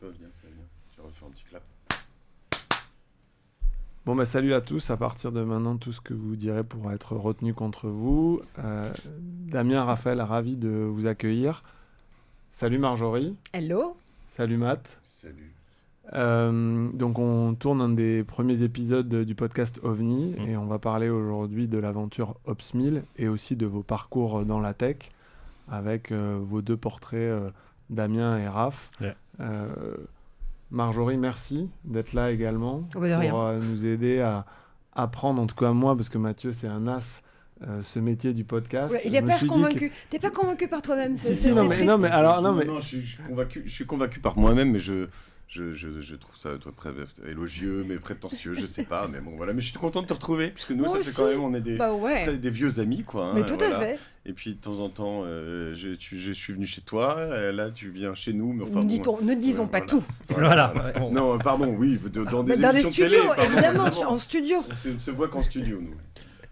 toi, viens. Tu vas refaire un petit clap. Bon, salut à tous. À partir de maintenant, tout ce que vous direz pourra être retenu contre vous. Damien, Raphaël, ravi de vous accueillir. Salut Marjorie. Hello. Salut Matt. Salut. Donc on tourne un des premiers épisodes du podcast OVNI et on va parler aujourd'hui de l'aventure OPS1000 et aussi de vos parcours dans la tech avec vos deux portraits, Damien et Raph. Yeah. Marjorie, merci d'être là également Oh, bah, de pour rien. nous aider à apprendre, en tout cas moi, parce que Mathieu c'est un as, ce métier du podcast. Ouais, il est Je me pas suis dit convaincu. T'es pas convaincu par toi-même, c'est Si, non, mais- triste. non, mais alors, non, mais- Non, je suis convaincu par moi-même, mais je trouve ça élogieux, mais prétentieux, je sais pas, mais bon voilà. Mais je suis content de te retrouver, puisque nous, Moi ça aussi. fait quand même, on est des, Bah ouais. des vieux amis, quoi. Mais hein, tout voilà. à fait. Et puis de temps en temps, je suis venu chez toi, là tu viens chez nous, mais enfin. Ne disons pas tout. Voilà. Non, pardon, oui, dans des Mais dans des émissions de studios, télé, pardon, évidemment, évidemment. en studio. On ne se voit qu'en studio, nous.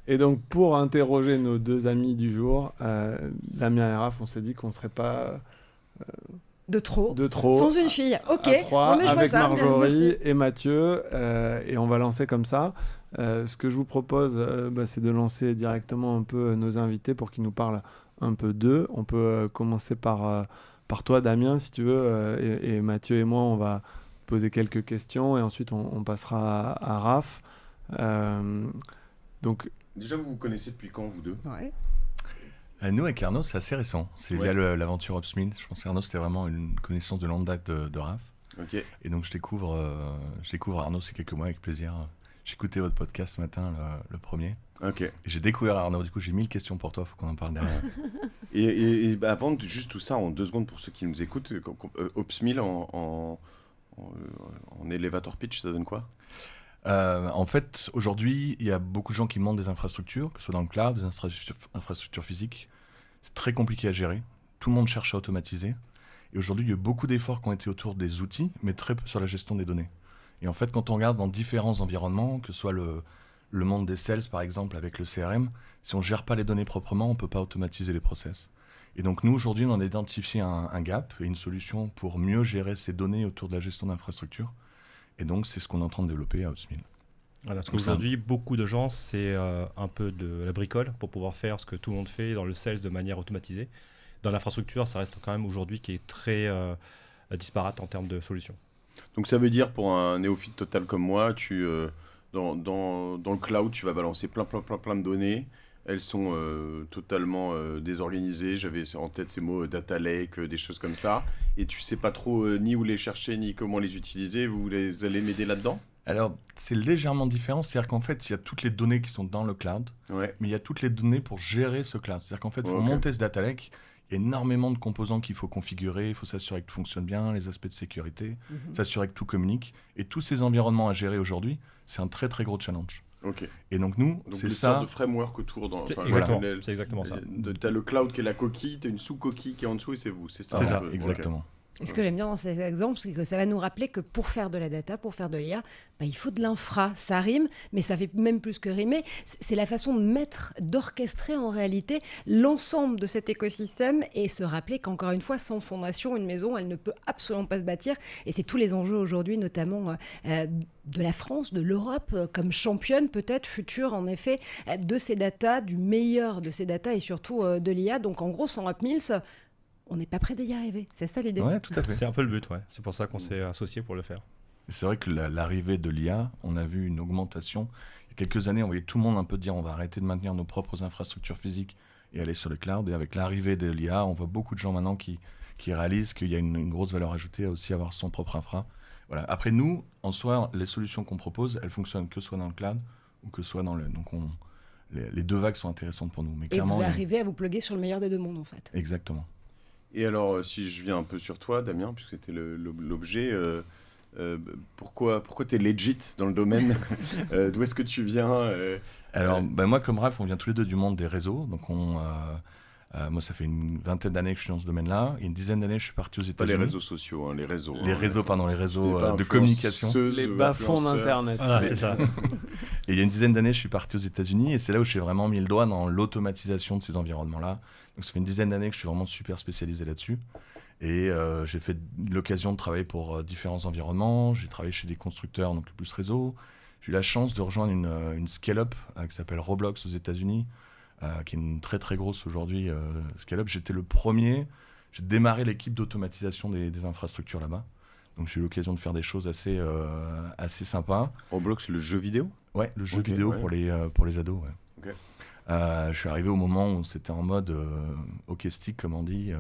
Et donc, pour interroger nos deux amis du jour, Damien et Raph, on s'est dit qu'on ne serait pas De trop. de trop. Sans une fille. Ok. À trois, Bon, mais je vois avec ça. Marjorie Merci. et Mathieu, et on va lancer comme ça. Ce que je vous propose, c'est de lancer directement un peu nos invités pour qu'ils nous parlent un peu d'eux. On peut commencer par toi, Damien, si tu veux, et Mathieu et moi, on va poser quelques questions, et ensuite on passera à Raph. Donc, Déjà, vous vous connaissez depuis quand, vous deux? Ouais. Nous, avec Arnaud, c'est assez récent. C'est Ouais. via l'aventure OPS1000. Je pense qu'Arnaud, c'était vraiment une connaissance de longue date de Raph. Ok. Et donc, je découvre Arnaud ces quelques mois avec plaisir. J'écoutais votre podcast ce matin, le premier. Ok. Et j'ai découvert Arnaud. Du coup, j'ai 1000 questions pour toi. Il faut qu'on en parle derrière. Et avant, juste tout ça, en 2 secondes pour ceux qui nous écoutent, OPS1000 en elevator pitch, ça donne quoi? En fait, aujourd'hui, il y a beaucoup de gens qui montent des infrastructures, que ce soit dans le cloud, des infrastructures physiques. C'est très compliqué à gérer. Tout le monde cherche à automatiser. Et aujourd'hui, il y a beaucoup d'efforts qui ont été autour des outils, mais très peu sur la gestion des données. Et en fait, quand on regarde dans différents environnements, que ce soit le monde des sales, par exemple, avec le CRM, si on ne gère pas les données proprement, on ne peut pas automatiser les process. Et donc, nous, aujourd'hui, on a identifié un gap et une solution pour mieux gérer ces données autour de la gestion d'infrastructures. Et donc, c'est ce qu'on est en train de développer à OPS1000. Voilà, parce Donc, qu'aujourd'hui, beaucoup de gens, c'est un peu de la bricole pour pouvoir faire ce que tout le monde fait dans le sales de manière automatisée. Dans l'infrastructure, ça reste quand même aujourd'hui qui est très disparate en termes de solutions. Donc ça veut dire pour un néophyte total comme moi, dans le cloud, tu vas balancer plein de données. Elles sont totalement désorganisées. J'avais en tête ces mots data lake, des choses comme ça. Et tu sais pas trop ni où les chercher, ni comment les utiliser. Vous allez m'aider là-dedans? Alors, c'est légèrement différent. C'est-à-dire qu'en fait, il y a toutes les données qui sont dans le cloud, Ouais. mais il y a toutes les données pour gérer ce cloud. C'est-à-dire qu'en fait, il faut Ok. monter ce data lake. Il y a énormément de composants qu'il faut configurer. Il faut s'assurer que tout fonctionne bien, les aspects de sécurité, s'assurer que tout communique. Et tous ces environnements à gérer aujourd'hui, c'est un très, très gros challenge. Ok. Et donc, nous, Donc c'est une ça. sorte de framework autour. Exactement, voilà. c'est exactement ça. T'as le cloud qui est la coquille, t'as une sous-coquille qui est en dessous et c'est vous. C'est ça. C'est un ça, peu. Ok. exactement. Et ce que j'aime bien dans ces exemples, c'est que ça va nous rappeler que pour faire de la data, pour faire de l'IA, il faut de l'infra. Ça rime, mais ça fait même plus que rimer. C'est la façon d'orchestrer en réalité l'ensemble de cet écosystème et se rappeler qu'encore une fois, sans fondation, une maison, elle ne peut absolument pas se bâtir. Et c'est tous les enjeux aujourd'hui, notamment de la France, de l'Europe, comme championne peut-être future, en effet, de ces datas, du meilleur de ces datas et surtout de l'IA. Donc en gros, sans UpMills, on n'est pas prêt d'y arriver. C'est ça l'idée. Ouais, tout à fait. C'est un peu le but, ouais. C'est pour ça qu'on s'est associés pour le faire. Et c'est vrai que l'arrivée de l'IA, on a vu une augmentation. Il y a quelques années, on voyait tout le monde un peu dire on va arrêter de maintenir nos propres infrastructures physiques et aller sur le cloud. Et avec l'arrivée de l'IA, on voit beaucoup de gens maintenant qui réalisent qu'il y a une grosse valeur ajoutée à aussi avoir son propre infra. Voilà. Après, nous, en soi, les solutions qu'on propose, elles fonctionnent que soit dans le cloud ou que soit dans le... Donc, les deux vagues sont intéressantes pour nous. Mais Et clairement, vous arrivez à vous plugger sur le meilleur des deux mondes, en fait. Exactement. Et alors, si je viens un peu sur toi, Damien, puisque c'était l'objet, pourquoi tu es legit dans le domaine? D'où est-ce que tu viens? Alors, moi, comme Raph, on vient tous les deux du monde des réseaux. Donc, moi, ça fait une vingtaine d'années que je suis dans ce domaine-là. Il y a une dizaine d'années, je suis parti aux Pas États-Unis. les réseaux sociaux, hein, les réseaux. Les réseaux, pardon, les réseaux Pas de communication. influenceuse, les bas-fonds influenceur. d'Internet. Voilà, c'est ça. Et il y a une dizaine d'années, je suis parti aux États-Unis et c'est là où j'ai vraiment mis le doigt dans l'automatisation de ces environnements-là. Donc ça fait une dizaine d'années que je suis vraiment super spécialisé là-dessus. Et j'ai fait l'occasion de travailler pour différents environnements. J'ai travaillé chez des constructeurs, donc le plus réseau. J'ai eu la chance de rejoindre une scale-up qui s'appelle Roblox aux États-Unis, qui est une très très grosse aujourd'hui scale-up. J'étais le premier. J'ai démarré l'équipe d'automatisation des infrastructures là-bas. Donc j'ai eu l'occasion de faire des choses assez sympas. Roblox, le jeu vidéo? Ouais, le jeu Ok, vidéo ouais. pour les ados. Ouais. Ok. Je suis arrivé au moment où c'était en mode hockey stick, comme on dit,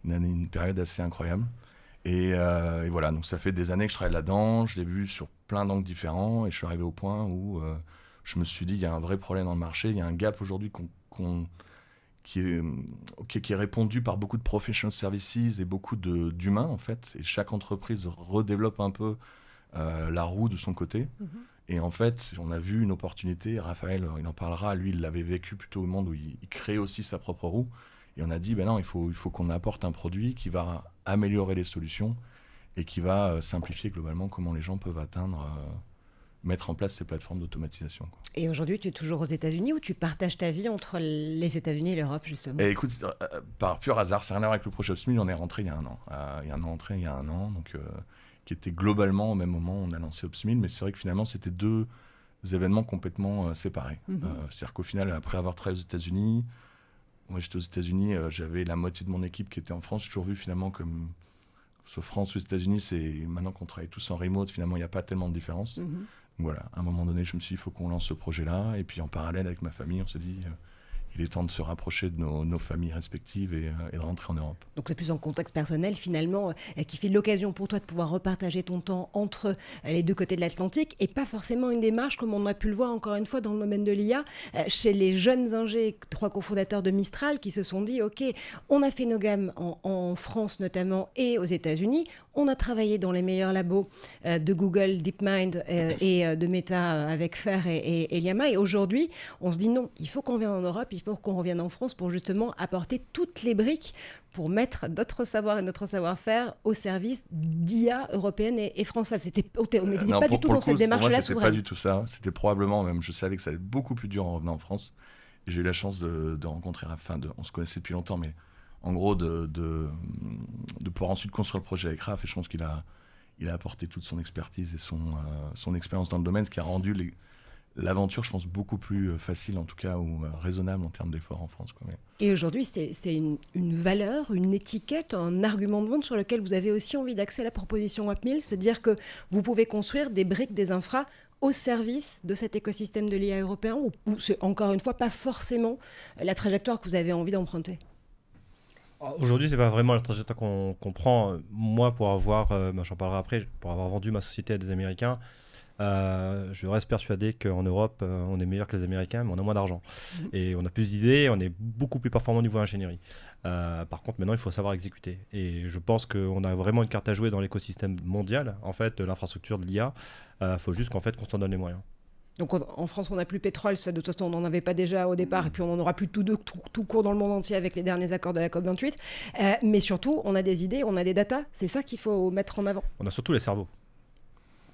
une période assez incroyable. Et voilà, donc ça fait des années que je travaille là-dedans. Je l'ai vu sur plein d'angles différents et je suis arrivé au point où je me suis dit il y a un vrai problème dans le marché, il y a un gap aujourd'hui qui est répondu par beaucoup de professional services et beaucoup d'humains en fait. Et chaque entreprise redéveloppe un peu la roue de son côté. Et en fait, on a vu une opportunité. Raphaël, il en parlera. Lui, il l'avait vécu plutôt au monde où il crée aussi sa propre roue. Et on a dit, ben non, il faut qu'on apporte un produit qui va améliorer les solutions et qui va simplifier globalement comment les gens peuvent mettre en place ces plateformes d'automatisation, quoi. Et aujourd'hui, tu es toujours aux États-Unis ou tu partages ta vie entre les États-Unis et l'Europe, justement? Et écoute, par pur hasard, c'est rien à voir avec le projet Opsmill, on est rentré il y a un an. Il y a un an, donc qui était globalement au même moment où on a lancé Opsmill, mais c'est vrai que finalement, c'était deux événements complètement séparés. C'est-à-dire qu'au final, après avoir travaillé aux États-Unis, moi j'étais aux États-Unis, j'avais la moitié de mon équipe qui était en France. J'ai toujours vu finalement comme soit France ou États-Unis, c'est maintenant qu'on travaille tous en remote, finalement il n'y a pas tellement de différence. Donc voilà, à un moment donné, je me suis dit, il faut qu'on lance ce projet-là. Et puis en parallèle avec ma famille, on s'est dit, il est temps de se rapprocher de nos familles respectives et de rentrer en Europe. Donc c'est plus en contexte personnel finalement qui fait l'occasion pour toi de pouvoir repartager ton temps entre les deux côtés de l'Atlantique et pas forcément une démarche comme on a pu le voir encore une fois dans le domaine de l'IA chez les jeunes ingés, 3 cofondateurs de Mistral qui se sont dit ok, on a fait nos gammes en France notamment et aux États-Unis, on a travaillé dans les meilleurs labos de Google, DeepMind et de Meta avec Fer et Llama et aujourd'hui on se dit non, il faut qu'on vienne en Europe, il faut qu'on revienne en France pour justement apporter toutes les briques pour mettre notre savoir et notre savoir-faire au service d'IA européenne et française. On n'était pas du tout dans cette démarche-là souveraine. C'était pas du tout ça. C'était probablement, même je savais que ça allait être beaucoup plus dur en revenant en France. Et j'ai eu la chance de rencontrer, on se connaissait depuis longtemps, mais en gros de pouvoir ensuite construire le projet avec Raph. Et je pense qu'il a apporté toute son expertise et son expérience dans le domaine, ce qui a rendu l'aventure, je pense, beaucoup plus facile, en tout cas, ou raisonnable en termes d'efforts en France, quoi. Et aujourd'hui, c'est une valeur, une étiquette, un argument de vente sur lequel vous avez aussi envie d'axer la proposition Opsmill, se dire que vous pouvez construire des briques, des infras au service de cet écosystème de l'IA européen, ou c'est encore une fois pas forcément la trajectoire que vous avez envie d'emprunter? Aujourd'hui, c'est pas vraiment la trajectoire qu'on prend. Moi, pour avoir, j'en parlerai après, pour avoir vendu ma société à des Américains, je reste persuadé qu'en Europe, on est meilleur que les Américains, mais on a moins d'argent. Et on a plus d'idées, on est beaucoup plus performant au niveau ingénierie. Par contre, maintenant, il faut savoir exécuter. Et je pense qu'on a vraiment une carte à jouer dans l'écosystème mondial, en fait, de l'infrastructure de l'IA. Il faut juste qu'on s'en donne les moyens. Donc en France, on n'a plus pétrole, ça de toute façon, on n'en avait pas déjà au départ, et puis on n'en aura plus tout court dans le monde entier avec les derniers accords de la COP28. Mais surtout, on a des idées, on a des datas, c'est ça qu'il faut mettre en avant. On a surtout les cerveaux.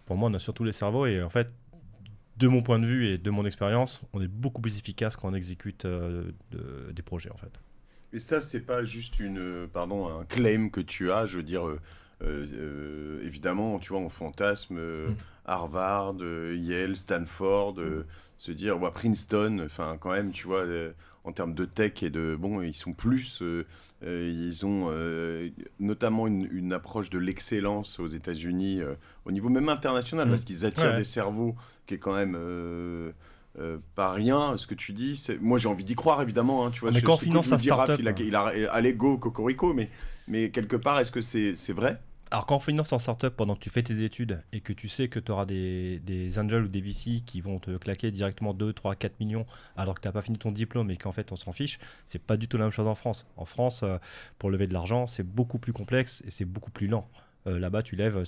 Pour moi, on a surtout les cerveaux, et en fait, de mon point de vue et de mon expérience, on est beaucoup plus efficace quand on exécute des projets, en fait. Et ça, c'est pas juste un claim que tu as, je veux dire... évidemment, tu vois, on fantasme Harvard, Yale, Stanford, se dire, Princeton, enfin, quand même, tu vois, en termes de tech et ils sont plus, ils ont notamment une approche de l'excellence aux États-Unis, au niveau même international, parce qu'ils attirent des cerveaux qui est quand même pas rien. Ce que tu dis, moi j'ai envie d'y croire, évidemment, hein, tu vois. Mais quand on finance un startup, il a allez go cocorico, mais quelque part, est-ce que c'est vrai? Alors quand on finance en startup pendant que tu fais tes études et que tu sais que tu auras des angels ou des VC qui vont te claquer directement 2, 3, 4 millions alors que tu n'as pas fini ton diplôme et qu'en fait on s'en fiche, c'est pas du tout la même chose en France. En France, pour lever de l'argent, c'est beaucoup plus complexe et c'est beaucoup plus lent. Là-bas, tu lèves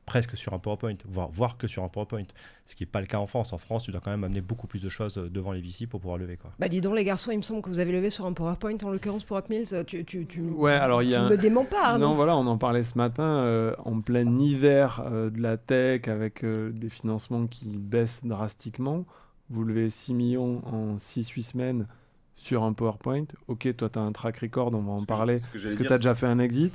presque sur un PowerPoint, voire que sur un PowerPoint. Ce qui n'est pas le cas en France. En France, tu dois quand même amener beaucoup plus de choses devant les VC pour pouvoir lever, quoi. Dis donc les garçons, il me semble que vous avez levé sur un PowerPoint, en l'occurrence pour Opsmill. Ouais, alors il y a... me dément pas. Non, voilà, on en parlait ce matin, en plein hiver de la tech, avec des financements qui baissent drastiquement. Vous levez 6 millions en 6-8 semaines sur un PowerPoint. Ok, toi, tu as un track record, on va en parler. Ce que j'allais Est-ce que dire, tu as déjà fait un exit?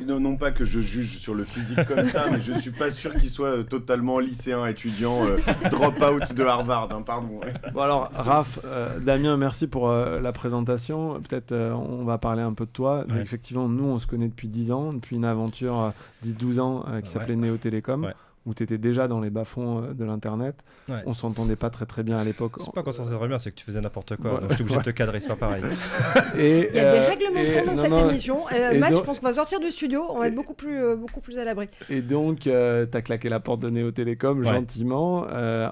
Non, pas que je juge sur le physique comme ça, mais je suis pas sûr qu'il soit totalement lycéen, étudiant, drop-out de Harvard, hein, pardon. Ouais. Bon alors, Raph, Damien, merci pour la présentation. Peut-être on va parler un peu de toi. Ouais. Effectivement, nous, on se connaît depuis 10 ans, depuis une aventure 10-12 ans qui s'appelait Néo Télécom. Ouais. Où tu étais déjà dans les bas-fonds de l'Internet. Ouais. On s'entendait pas très bien à l'époque. C'est pas qu'on s'en sortait bien, c'est que tu faisais n'importe quoi. Ouais. Donc j'étais obligé de te cadrer, c'est pas pareil. Et, Il y a des règlements de compte dans cette non, émission. et Matt, donc- je pense qu'on va sortir du studio, on va être beaucoup plus à l'abri. Et donc, tu as claqué la porte de Néo Télécom Ouais. gentiment.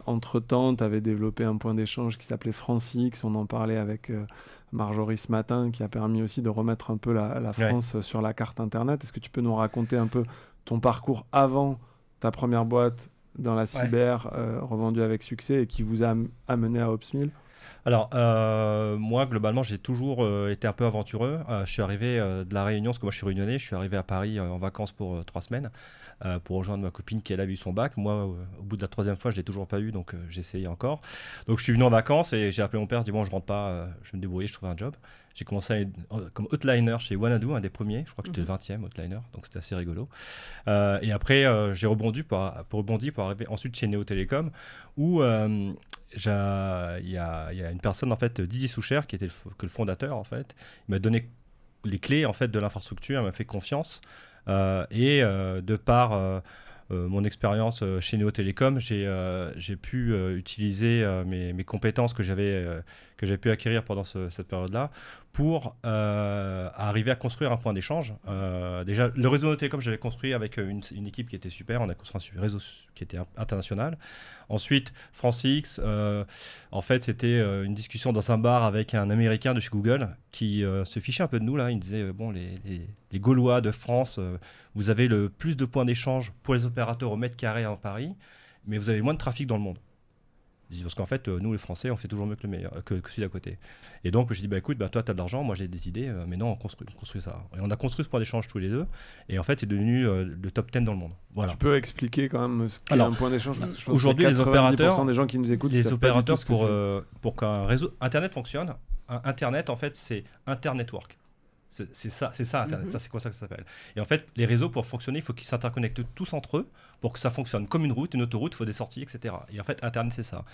Entre-temps, tu avais développé un point d'échange qui s'appelait FranceX. On en parlait avec Marjorie ce matin, qui a permis aussi de remettre un peu la France sur la carte Internet. Est-ce que tu peux nous raconter un peu ton parcours avant ta première boîte dans la cyber, revendue avec succès et qui vous a amené à Opsmill? Alors, moi, globalement, j'ai toujours été un peu aventureux. Je suis arrivé de La Réunion, parce que moi, je suis réunionnais. Je suis arrivé à Paris en vacances pour 3 semaines pour rejoindre ma copine qui, elle, a eu son bac. Moi, au bout de la 3e fois, je ne l'ai toujours pas eu, donc j'ai essayé encore. Donc, je suis venu en vacances et j'ai appelé mon père. Je dis, bon, je rentre pas, je vais me débrouiller, je trouve un job. J'ai commencé comme outliner chez Wanadu, un des premiers. Je crois que j'étais le 20e outliner, donc c'était assez rigolo. Et après, j'ai rebondi pour arriver ensuite chez Néo Télécom, où il y a une personne, en fait, Didier Soucher, qui était le fondateur, en fait. Il m'a donné les clés, en fait, de l'infrastructure, il m'a fait confiance. De par mon expérience chez Néo Télécom, j'ai pu utiliser mes compétences que j'avais pu acquérir pendant cette période-là pour arriver à construire un point d'échange. Déjà, le réseau Néo Télécom, je l'avais construit avec une équipe qui était super. On a construit un réseau qui était international. Ensuite, FranceX, en fait, c'était une discussion dans un bar avec un Américain de chez Google qui se fichait un peu de nous. Là. Il disait, bon, les Gaulois de France, vous avez le plus de points d'échange pour les opérateurs au mètre carré en Paris, mais vous avez moins de trafic dans le monde. Parce qu'en fait, nous les Français, on fait toujours mieux que celui d'à côté. Et donc, je dis, écoute, toi, tu as de l'argent, moi j'ai des idées, mais non, on construit ça. Et on a construit ce point d'échange tous les deux, et en fait, c'est devenu le top 10 dans le monde. Voilà. Tu peux expliquer quand même ce qu'est un point d'échange, parce que je pense aujourd'hui, que les opérateurs, des gens qui nous écoutent, les opérateurs pour qu'un réseau Internet fonctionne, Internet, en fait, c'est Internetwork. C'est ça Internet, ça c'est quoi ça que ça s'appelle. Et en fait, les réseaux, pour fonctionner, il faut qu'ils s'interconnectent tous entre eux pour que ça fonctionne comme une route, une autoroute, il faut des sorties, etc. Et en fait, Internet, c'est ça.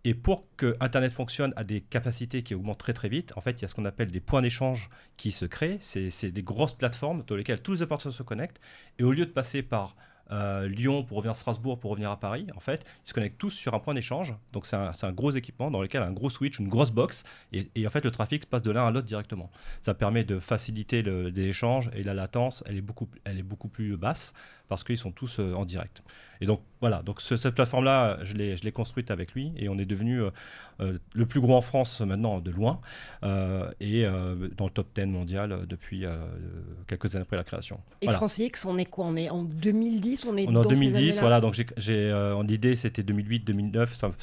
Et pour que Internet fonctionne à des capacités qui augmentent très très vite, en fait, il y a ce qu'on appelle des points d'échange qui se créent. C'est des grosses plateformes dans lesquelles tous les opérateurs se connectent. Et au lieu de passer par Lyon pour revenir à Strasbourg pour revenir à Paris, en fait, ils se connectent tous sur un point d'échange. Donc c'est un gros équipement dans lequel un gros switch, une grosse box, et en fait le trafic passe de l'un à l'autre directement. Ça permet de faciliter les échanges, et la latence, elle est beaucoup plus basse parce qu'ils sont tous en direct. Et donc voilà, donc cette plateforme-là, je l'ai construite avec lui, et on est devenu le plus gros en France maintenant de loin, et dans le top 10 mondial depuis quelques années après la création. Et Voilà. FranceX, on est quoi? On est en 2010? On est On est en dans ces 2010, années-là? voilà, donc l'idée c'était 2008-2009,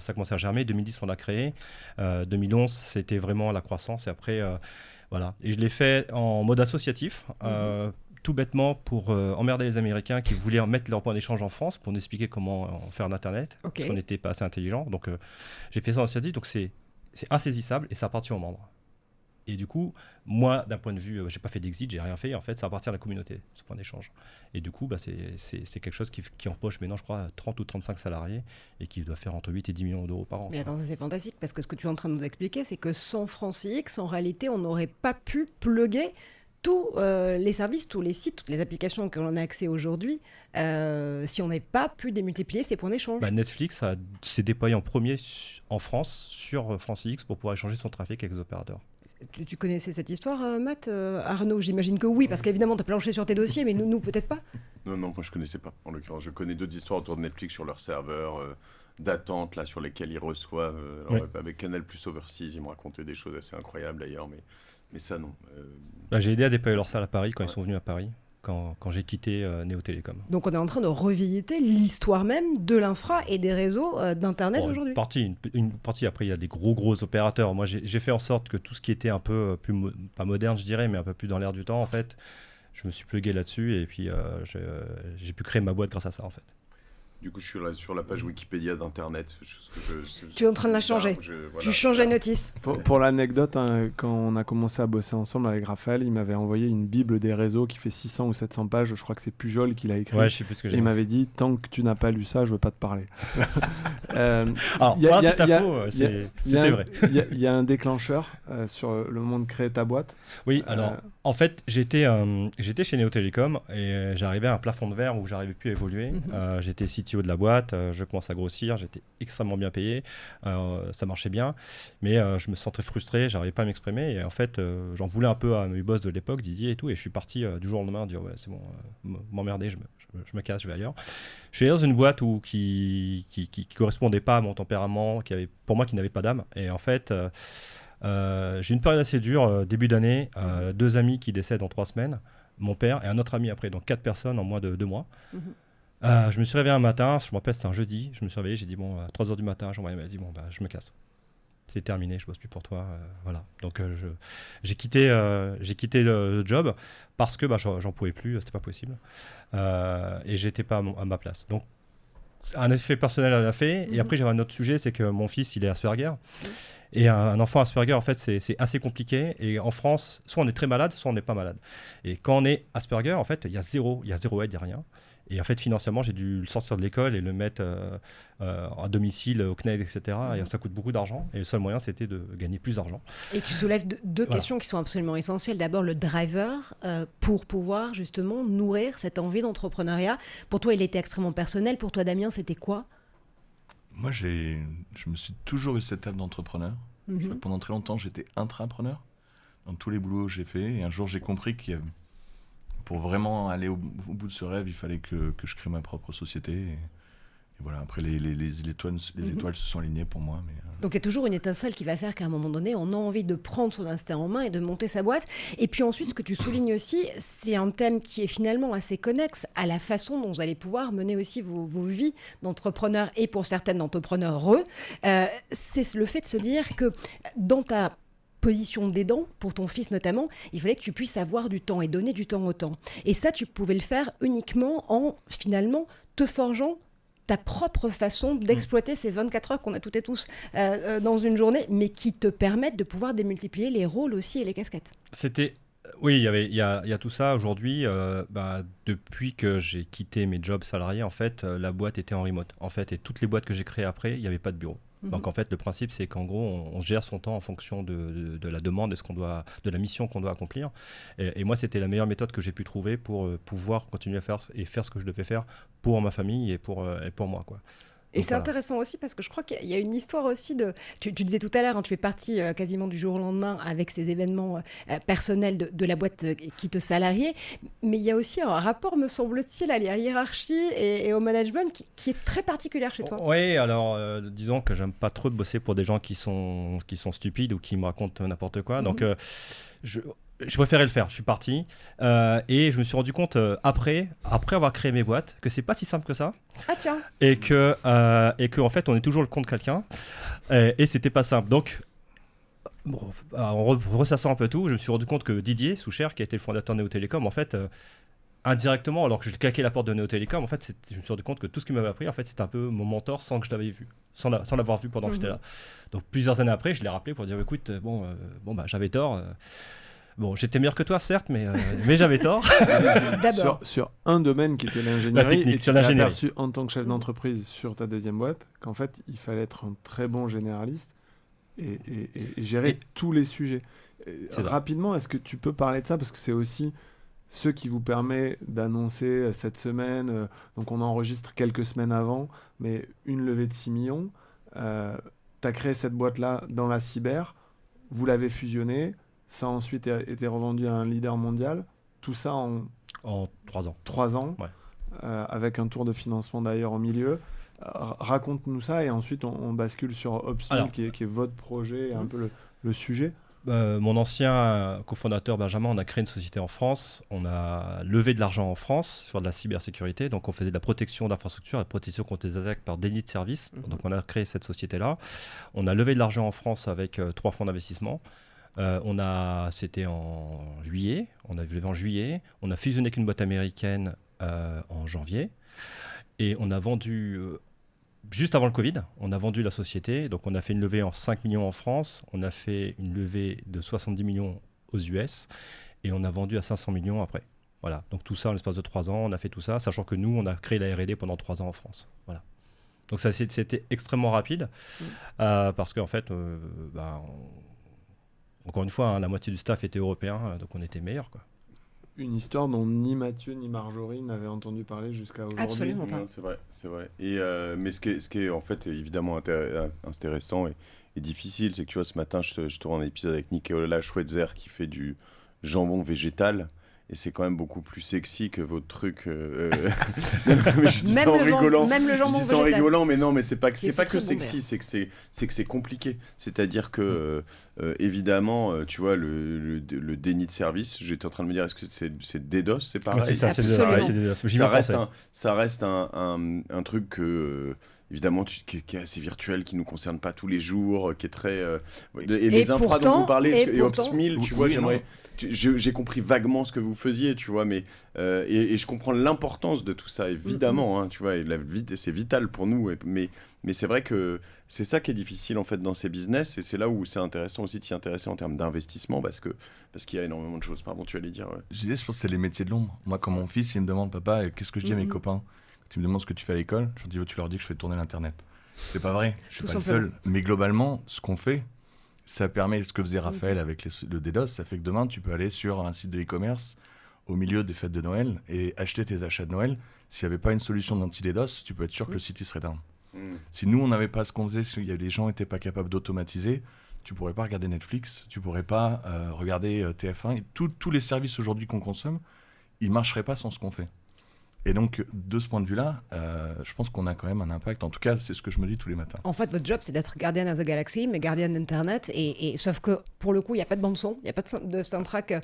ça commençait à germer. 2010 on l'a créé, 2011 c'était vraiment la croissance, et après voilà. Et je l'ai fait en mode associatif, tout bêtement pour emmerder les Américains qui voulaient mettre leur point d'échange en France pour nous expliquer comment faire d'Internet, Ok. parce qu'on n'était pas assez intelligents. Donc j'ai fait ça en associatif, donc c'est insaisissable et ça appartient aux membres. Et du coup, moi, d'un point de vue, j'ai pas fait d'exit, j'ai rien fait. En fait, ça appartient à la communauté, ce point d'échange. Et du coup, c'est quelque chose qui empoche maintenant, je crois, 30 ou 35 salariés et qui doit faire entre 8 et 10 millions d'euros par an. Mais attends, ça, c'est fantastique, parce que ce que tu es en train de nous expliquer, c'est que sans FranceX, en réalité, on n'aurait pas pu plugger tous les services, tous les sites, toutes les applications que l'on a accès aujourd'hui, si on n'avait pas pu démultiplier ces points d'échange. Netflix s'est déployé en premier en France sur FranceX pour pouvoir échanger son trafic avec les opérateurs. Tu connaissais cette histoire, Matt? Arnaud, j'imagine que oui, parce qu'évidemment, tu as planché sur tes dossiers, mais nous peut-être pas. Non, moi je connaissais pas. En l'occurrence, je connais d'autres histoires autour de Netflix sur leurs serveurs d'attente là sur lesquels ils reçoivent. Avec Canal Plus Overseas, ils m'ont raconté des choses assez incroyables d'ailleurs, mais ça non. J'ai aidé à déployer leur salle à Paris quand ils sont venus à Paris, quand j'ai quitté Néo Télécom. Donc on est en train de revisiter l'histoire même de l'infra et des réseaux d'Internet aujourd'hui. Une partie, après il y a des gros opérateurs. Moi j'ai fait en sorte que tout ce qui était un peu plus, pas moderne je dirais, mais un peu plus dans l'air du temps en fait, je me suis plugué là-dessus, et puis j'ai pu créer ma boîte grâce à ça en fait. Du coup, je suis là sur la page Wikipédia d'Internet. Tu es en train de la changer. Voilà. Tu changes la notice. Pour l'anecdote, hein, quand on a commencé à bosser ensemble avec Raphaël, il m'avait envoyé une Bible des réseaux qui fait 600 ou 700 pages. Je crois que c'est Pujol qui l'a écrit. Ouais, je sais plus ce que Et j'ai. il m'avait dit, tant que tu n'as pas lu ça, je veux pas te parler. Alors, y a- pas y a- tout à y a- faux, il y a- c'était vrai. Il y a un déclencheur sur le moment de créer ta boîte. Oui, alors, en fait, j'étais chez Neo Télécom et j'arrivais à un plafond de verre où j'arrivais plus à évoluer. J'étais CTO de la boîte, je commence à grossir, j'étais extrêmement bien payé, ça marchait bien, mais je me sentais frustré, j'arrivais pas à m'exprimer et en fait, j'en voulais un peu à mes boss de l'époque, Didier et tout, et je suis parti du jour au lendemain dire ouais, c'est bon, m'emmerder, je me casse, je vais ailleurs. Je suis allé dans une boîte qui correspondait pas à mon tempérament, pour moi qui n'avait pas d'âme, et en fait. J'ai une période assez dure, début d'année, 2 amis qui décèdent en 3 semaines, mon père et un autre ami après, donc 4 personnes en moins de 2 mois. Je me suis réveillé un matin, je me rappelle c'était un jeudi, je me suis réveillé, j'ai dit bon, à 3h du matin, j'ai envoyé un mail, j'ai dit bon, bah, je me casse. C'est terminé, je bosse plus pour toi, voilà. Donc j'ai quitté le job parce que bah, j'en pouvais plus, c'était pas possible. Et j'étais pas à ma place. Donc un effet personnel à la fait, et après j'avais un autre sujet, c'est que mon fils il est Asperger. Et un enfant Asperger, en fait, c'est assez compliqué. Et en France, soit on est très malade, soit on n'est pas malade. Et quand on est Asperger, en fait, il y a zéro aide, il n'y a rien. Et en fait, financièrement, j'ai dû le sortir de l'école et le mettre à domicile, au CNED, etc. Et ça coûte beaucoup d'argent. Et le seul moyen, c'était de gagner plus d'argent. Et tu soulèves deux questions qui sont absolument essentielles. D'abord, le driver pour pouvoir justement nourrir cette envie d'entrepreneuriat. Pour toi, il était extrêmement personnel. Pour toi, Damien, c'était quoi ? Moi, je me suis toujours eu cette âme d'entrepreneur. Pendant très longtemps, j'étais intrapreneur dans tous les boulots que j'ai fait. Et un jour, j'ai compris pour vraiment aller au bout de ce rêve, il fallait que je crée ma propre société. Et voilà, après, les étoiles se sont alignées pour moi. Donc il y a toujours une étincelle qui va faire qu'à un moment donné, on a envie de prendre son instinct en main et de monter sa boîte. Et puis ensuite, ce que tu soulignes aussi, c'est un thème qui est finalement assez connexe à la façon dont vous allez pouvoir mener aussi vos vies d'entrepreneurs et pour certaines d'entrepreneurs heureux. C'est le fait de se dire que dans ta position d'aidant, pour ton fils notamment, il fallait que tu puisses avoir du temps et donner du temps au temps. Et ça, tu pouvais le faire uniquement en finalement te forgeant ta propre façon d'exploiter ces 24 heures qu'on a toutes et tous dans une journée, mais qui te permettent de pouvoir démultiplier les rôles aussi et les casquettes. Oui, il y a tout ça. Aujourd'hui, depuis que j'ai quitté mes jobs salariés, en fait, la boîte était en remote. En fait, et toutes les boîtes que j'ai créées après, il n'y avait pas de bureau. Donc en fait, le principe, c'est qu'en gros, on gère son temps en fonction de la demande de la mission qu'on doit accomplir. Et moi, c'était la meilleure méthode que j'ai pu trouver pour pouvoir continuer à faire ce que je devais faire pour ma famille et pour moi, quoi. Et c'est intéressant aussi parce que je crois qu'il y a une histoire aussi de... Tu disais tout à l'heure, tu es parti quasiment du jour au lendemain avec ces événements personnels de la boîte qui te salariait, mais il y a aussi un rapport, me semble-t-il, à la hiérarchie et au management qui est très particulière chez toi. Oui, alors disons que j'aime pas trop de bosser pour des gens qui sont stupides ou qui me racontent n'importe quoi, donc je préférais le faire, je suis parti et je me suis rendu compte après avoir créé mes boîtes que c'est pas si simple que ça. Ah tiens. Et que en fait on est toujours le compte de quelqu'un et c'était pas simple. Donc en ressassant un peu tout, je me suis rendu compte que Didier Soucher, qui a été le fondateur de Neo Télécom, en fait indirectement, alors que je claquais la porte de Neo Télécom, en fait je me suis rendu compte que tout ce qu'il m'avait appris, en fait c'était un peu mon mentor sans que je l'avais vu, sans l'avoir vu pendant que j'étais là. Donc plusieurs années après, je l'ai rappelé pour dire écoute, j'avais tort. Bon, j'étais meilleur que toi, certes, mais j'avais tort. D'abord. Sur un domaine qui était l'ingénierie, technique, et tu sur t'es l'ingénierie. aperçu en tant que chef d'entreprise sur ta deuxième boîte qu'en fait, il fallait être un très bon généraliste et gérer tous les sujets. Rapidement, est-ce que tu peux parler de ça? Parce que c'est aussi ce qui vous permet d'annoncer cette semaine, donc on enregistre quelques semaines avant, mais une levée de 6 millions. Tu as créé cette boîte-là dans la cyber, vous l'avez fusionnée. Ça a ensuite été revendu à un leader mondial. Tout ça en 3 ans. 3 ans, Ouais. avec un tour de financement d'ailleurs au milieu. Raconte-nous ça et ensuite on bascule sur Upskill qui est votre projet et un peu le sujet. Mon ancien cofondateur Benjamin, on a créé une société en France. On a levé de l'argent en France sur de la cybersécurité. Donc on faisait de la protection d'infrastructures, la protection contre les attaques par déni de service. Donc on a créé cette société-là. On a levé de l'argent en France avec 3 fonds d'investissement. C'était en juillet, on a levé en juillet, on a fusionné avec une boîte américaine en janvier Et on a vendu, juste avant le Covid, on a vendu la société. Donc on a fait une levée en 5 millions en France, on a fait une levée de 70 millions aux US et on a vendu à 500 millions après. Voilà, donc tout ça en l'espace de 3 ans, on a fait tout ça, sachant que nous, on a créé la R&D pendant 3 ans en France. Voilà. Donc ça, c'était extrêmement rapide, parce qu'en fait, encore une fois, hein, la moitié du staff était européen, donc on était meilleurs, quoi. Une histoire dont ni Mathieu ni Marjorie n'avaient entendu parler jusqu'à aujourd'hui. Absolument pas. Non, c'est vrai. Et, mais ce qui est en fait évidemment intéressant et difficile, c'est que tu vois, ce matin, je tourne un épisode avec Nicolas Schweitzer qui fait du jambon végétal. Et c'est quand même beaucoup plus sexy que votre truc. Non, mais je dis ça en rigolant. Même le jambon je dis ça en végétal. rigolant, mais non, mais c'est pas que très sexy, bon, c'est que c'est compliqué. C'est-à-dire que évidemment, tu vois, le déni de service. J'étais en train de me dire, est-ce que c'est DDoS, c'est pareil. Ouais, c'est ça, Absolument. Ça reste un truc que. Évidemment, qui est assez virtuel, qui ne nous concerne pas tous les jours, qui est très... et les infras dont vous parlez, et Ops1000, tu vois, j'ai compris vaguement ce que vous faisiez, tu vois, mais... et je comprends l'importance de tout ça, évidemment, hein, tu vois, et c'est vital pour nous, mais c'est vrai que c'est ça qui est difficile, en fait, dans ces business, et c'est là où c'est intéressant aussi de s'y intéresser en termes d'investissement, parce qu'il y a énormément de choses. Pardon, tu allais dire... Ouais. Je disais, je pense que c'est les métiers de l'ombre. Moi, quand mon fils, il me demande, papa, qu'est-ce que je dis à mes copains ? Tu me demandes ce que tu fais à l'école, je dis, tu leur dis que je fais tourner l'Internet. C'est pas vrai, je suis pas le seul. Mais globalement, ce qu'on fait, ça permet, ce que faisait Raphaël avec le DDoS, ça fait que demain, tu peux aller sur un site de e-commerce au milieu des fêtes de Noël et acheter tes achats de Noël. S'il n'y avait pas une solution d'anti-DDoS, tu peux être sûr que le site il serait down. Si nous, on n'avait pas ce qu'on faisait, si les gens n'étaient pas capables d'automatiser, tu pourrais pas regarder Netflix, tu pourrais pas regarder TF1. Et tous les services aujourd'hui qu'on consomme, ils marcheraient pas sans ce qu'on fait. Et donc, de ce point de vue-là, je pense qu'on a quand même un impact. En tout cas, c'est ce que je me dis tous les matins. En fait, votre job, c'est d'être Guardian of the Galaxy, mais Guardian d'Internet. Et sauf que, pour le coup, il n'y a pas de bande-son, il n'y a pas de soundtrack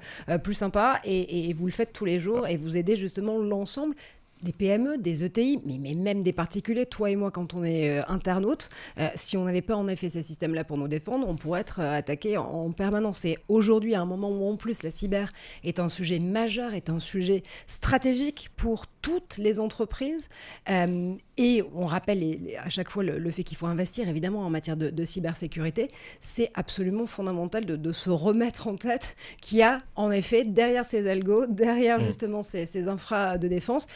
plus sympa. Et vous le faites tous les jours et vous aidez justement l'ensemble des PME, des ETI, mais même des particuliers. Toi et moi, quand on est internaute, si on n'avait pas en effet ces systèmes-là pour nous défendre, on pourrait être attaqué en permanence. Et aujourd'hui, à un moment où en plus la cyber est un sujet majeur, est un sujet stratégique pour toutes les entreprises, et on rappelle à chaque fois le fait qu'il faut investir évidemment en matière de cybersécurité, c'est absolument fondamental de se remettre en tête qu'il y a en effet derrière ces algos, derrière justement ces infras de défense,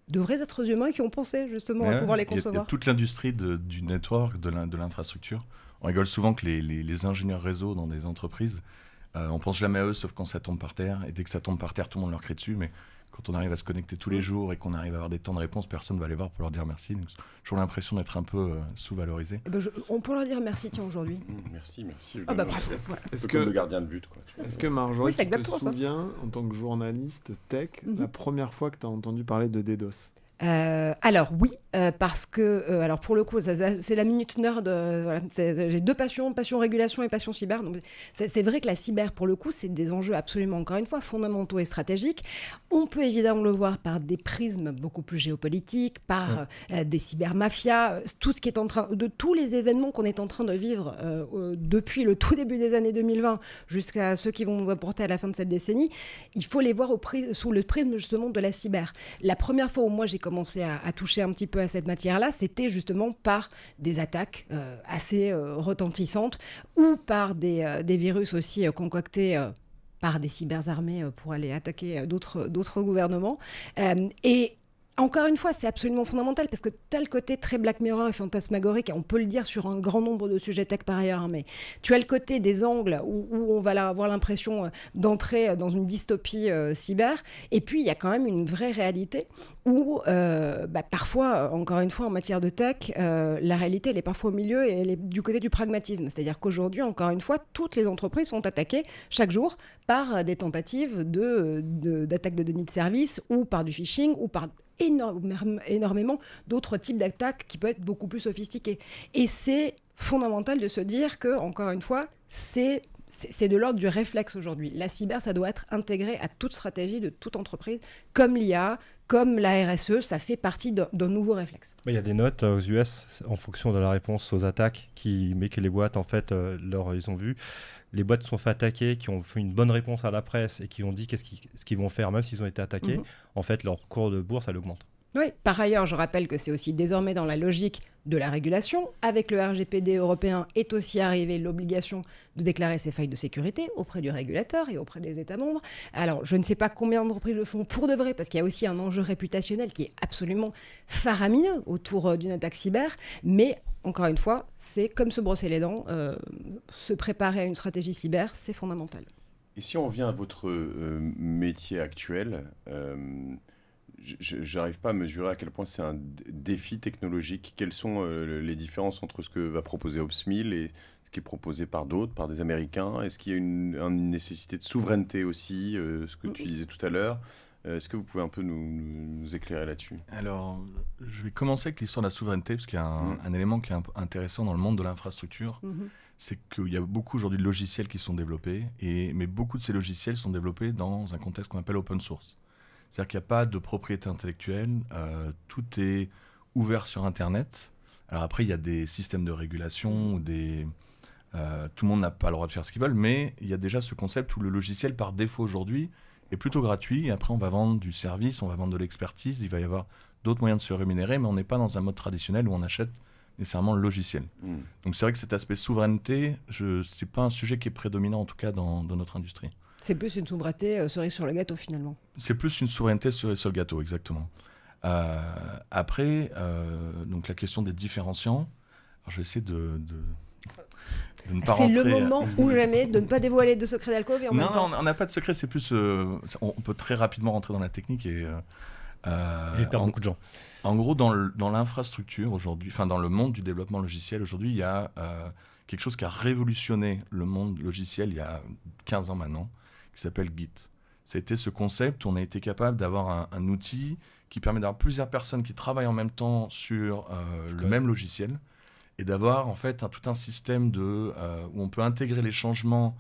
de vrais êtres humains qui ont pensé justement à pouvoir les concevoir. Il y a toute l'industrie du network, de l'infrastructure. On rigole souvent que les ingénieurs réseau dans des entreprises, on pense jamais à eux sauf quand ça tombe par terre. Et dès que ça tombe par terre, tout le monde leur crie dessus. Mais quand on arrive à se connecter tous les jours et qu'on arrive à avoir des temps de réponse, personne ne va les voir pour leur dire merci. Donc, j'ai toujours l'impression d'être un peu sous-valorisé. On peut leur dire merci, tiens, aujourd'hui. Merci. Bravo. Est-ce que le gardien de but, quoi. Est-ce que Marjorie, tu te ça. souviens, en tant que journaliste tech, la première fois que tu as entendu parler de DDoS ? Alors oui, parce que alors pour le coup, c'est la minute nerd. Voilà, j'ai deux passion régulation et passion cyber. Donc c'est vrai que la cyber, pour le coup, c'est des enjeux absolument, encore une fois, fondamentaux et stratégiques. On peut évidemment le voir par des prismes beaucoup plus géopolitiques, par des cybermafias, tout ce qui est en train de tous les événements qu'on est en train de vivre depuis le tout début des années 2020 jusqu'à ceux qui vont nous apporter à la fin de cette décennie. Il faut les voir sous le prisme justement de la cyber. La première fois où moi j'ai commencé à toucher un petit peu à cette matière-là, c'était justement par des attaques assez retentissantes ou par des virus aussi concoctés par des cyberarmées pour aller attaquer d'autres gouvernements. Et encore une fois, c'est absolument fondamental parce que tel côté très Black Mirror et fantasmagorique, et on peut le dire sur un grand nombre de sujets tech par ailleurs, mais tu as le côté des angles où on va avoir l'impression d'entrer dans une dystopie cyber, et puis il y a quand même une vraie réalité où parfois, encore une fois en matière de tech, la réalité elle est parfois au milieu et elle est du côté du pragmatisme, c'est-à-dire qu'aujourd'hui, encore une fois, toutes les entreprises sont attaquées chaque jour par des tentatives d'attaque de données de service ou par du phishing ou par énormément d'autres types d'attaques qui peuvent être beaucoup plus sophistiquées. Et c'est fondamental de se dire que, encore une fois, c'est de l'ordre du réflexe aujourd'hui. La cyber, ça doit être intégré à toute stratégie de toute entreprise, comme l'IA, comme la RSE, ça fait partie d'un nouveau réflexe. Il y a des notes aux US en fonction de la réponse aux attaques mais que les boîtes, en fait, ils ont vu. Les boîtes qui sont fait attaquer, qui ont fait une bonne réponse à la presse et qui ont dit ce qu'ils vont faire, même s'ils ont été attaqués, en fait, leur cours de bourse, elle augmente. Oui, par ailleurs, je rappelle que c'est aussi désormais dans la logique de la régulation. Avec le RGPD européen est aussi arrivée l'obligation de déclarer ses failles de sécurité auprès du régulateur et auprès des États membres. Alors, je ne sais pas combien d'entreprises le font pour de vrai, parce qu'il y a aussi un enjeu réputationnel qui est absolument faramineux autour d'une attaque cyber, mais encore une fois, c'est comme se brosser les dents, se préparer à une stratégie cyber, c'est fondamental. Et si on revient à votre métier actuel, j'arrive pas à mesurer à quel point c'est un défi technologique. Quelles sont les différences entre ce que va proposer OPS1000 et ce qui est proposé par d'autres, par des Américains? Est-ce qu'il y a une nécessité de souveraineté aussi, ce que tu disais tout à l'heure? Est-ce que vous pouvez un peu nous éclairer là-dessus? Alors, je vais commencer avec l'histoire de la souveraineté, parce qu'il y a un élément qui est intéressant dans le monde de l'infrastructure. C'est qu'il y a beaucoup aujourd'hui de logiciels qui sont développés, mais beaucoup de ces logiciels sont développés dans un contexte qu'on appelle open source. C'est-à-dire qu'il n'y a pas de propriété intellectuelle, tout est ouvert sur Internet. Alors après, il y a des systèmes de régulation, tout le monde n'a pas le droit de faire ce qu'il veut, mais il y a déjà ce concept où le logiciel, par défaut aujourd'hui, est plutôt gratuit. Et après, on va vendre du service, on va vendre de l'expertise, il va y avoir d'autres moyens de se rémunérer, mais on n'est pas dans un mode traditionnel où on achète nécessairement le logiciel. Donc c'est vrai que cet aspect souveraineté, ce n'est pas un sujet qui est prédominant, en tout cas dans notre industrie. C'est plus une souveraineté cerise sur le gâteau, finalement. C'est plus une souveraineté cerise sur le gâteau, exactement. Après, donc la question des différenciants, alors je vais essayer de ne pas rentrer... C'est le moment ou jamais de ne pas dévoiler de secret d'alcôve et en même temps... Non, on n'a pas de secret, c'est plus... on peut très rapidement rentrer dans la technique et perdre beaucoup de gens. En gros, dans l'infrastructure aujourd'hui, enfin dans le monde du développement logiciel aujourd'hui, il y a quelque chose qui a révolutionné le monde logiciel il y a 15 ans maintenant, qui s'appelle Git. C'était ce concept où on a été capable d'avoir un outil qui permet d'avoir plusieurs personnes qui travaillent en même temps sur le même logiciel et d'avoir en fait tout un système où on peut intégrer les changements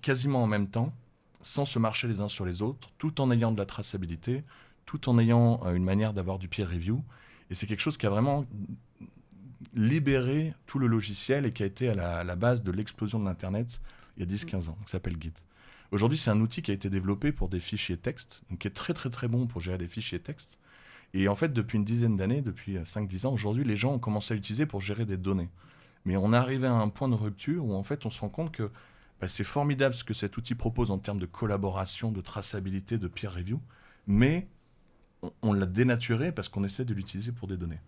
quasiment en même temps, sans se marcher les uns sur les autres, tout en ayant de la traçabilité, tout en ayant une manière d'avoir du peer review. Et c'est quelque chose qui a vraiment libéré tout le logiciel et qui a été à la base de l'explosion de l'Internet il y a 10-15 ans, qui s'appelle Git. Aujourd'hui, c'est un outil qui a été développé pour des fichiers texte, donc qui est très très très bon pour gérer des fichiers texte. Et en fait, depuis une dizaine d'années, depuis 5-10 ans, aujourd'hui, les gens ont commencé à l'utiliser pour gérer des données. Mais on est arrivé à un point de rupture où en fait, on se rend compte que c'est formidable ce que cet outil propose en termes de collaboration, de traçabilité, de peer review, mais on l'a dénaturé parce qu'on essaie de l'utiliser pour des données.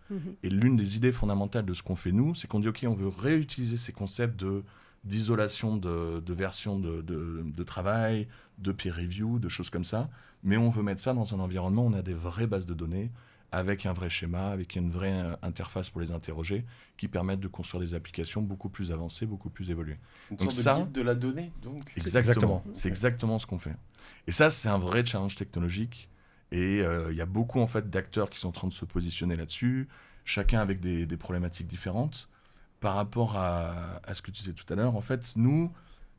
Et l'une des idées fondamentales de ce qu'on fait nous, c'est qu'on dit ok, on veut réutiliser ces concepts d'isolation de versions de travail, de peer review, de choses comme ça, mais on veut mettre ça dans un environnement où on a des vraies bases de données, avec un vrai schéma, avec une vraie interface pour les interroger, qui permettent de construire des applications beaucoup plus avancées, beaucoup plus évoluées. Donc sorte de guide de la donnée, donc. Exactement. C'est exactement ce qu'on fait. Et ça, c'est un vrai challenge technologique. Et il y a beaucoup en fait d'acteurs qui sont en train de se positionner là-dessus, chacun avec des problématiques différentes. Par rapport à ce que tu disais tout à l'heure, en fait, nous,